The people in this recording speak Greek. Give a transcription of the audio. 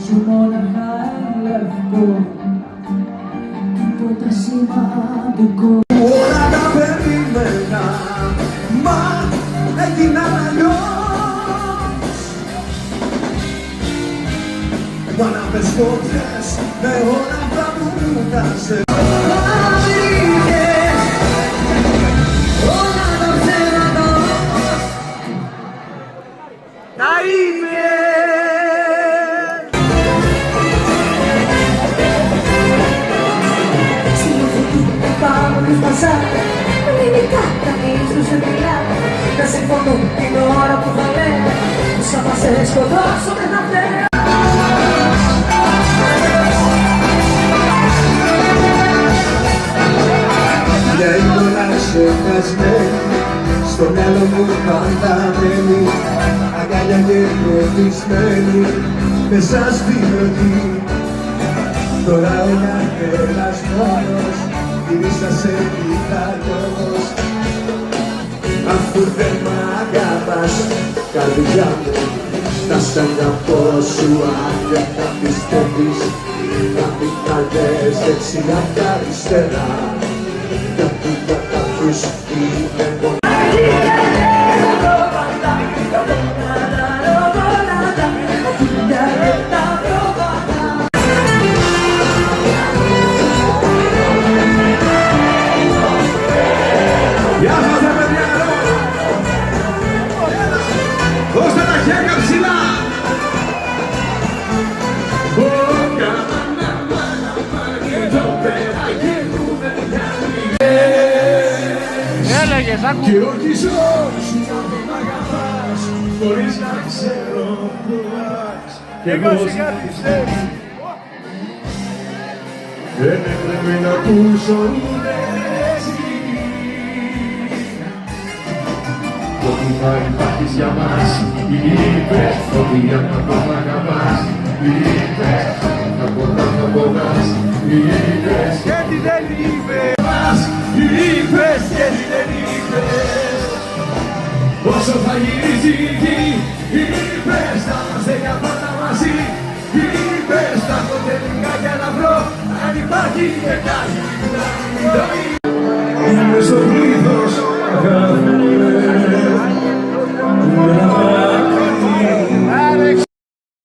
σου μόναχα λευκό, τίποτα σημαντικό. Όλα τα περίμενα, μα έγιναν αλλιώς. Μάναβες φωτιές με όλα αυτά που μου τάσες. Όλα τα ψέματα όμως τα ίδια. Πάμε τους πασάρε, ελληνικά κανείς τους σε μιλάει. Να συμφωνούν την ώρα που θα λένε, σαν θα σε σκοτώσω δεν θα φταίω. Μια εικόνα ξεχασμένη, στο μυαλό μου πάντα μένει. Αγκάλια και φωτισμένη, μέσα στη ροή. Τώρα όλα θέλας μόνος, γυρίσα σε κοιτάει όμως. Αφού δεν μ' αγαπάς, καρδιά μου, να σ' αγαπώ σου αν δεν θα πιστεύεις. Να μην τα λες δεξιά και αριστερά, γιατί για κάποιους είναι μόνο. Γεια σας ρε παιδιά εδώ! Δώστε τα χέρια ψηλά! Έλεγες, άκου! Και όχι σου να τον αγαπάς, χωρίς να ξέρω που πας. Και εγώ σιγάρισες. Δεν έπρεπε να ακούσω ούτε εσύ. Ότι θα υπάρχεις για μας, είπες. Ότι για να τον αγαπάς, είπες. Να τον αγαπάς, είπες. Και τι δεν είπες. Είπες και τι δεν είπες. Όσο θα γυρίζει η γη, είπες. Θα είμαστε για πάντα μαζί. Είπες. Θα έχω τελικά για να βρω αν υπάρχει και κάτι. Είμαι στο πλήθος,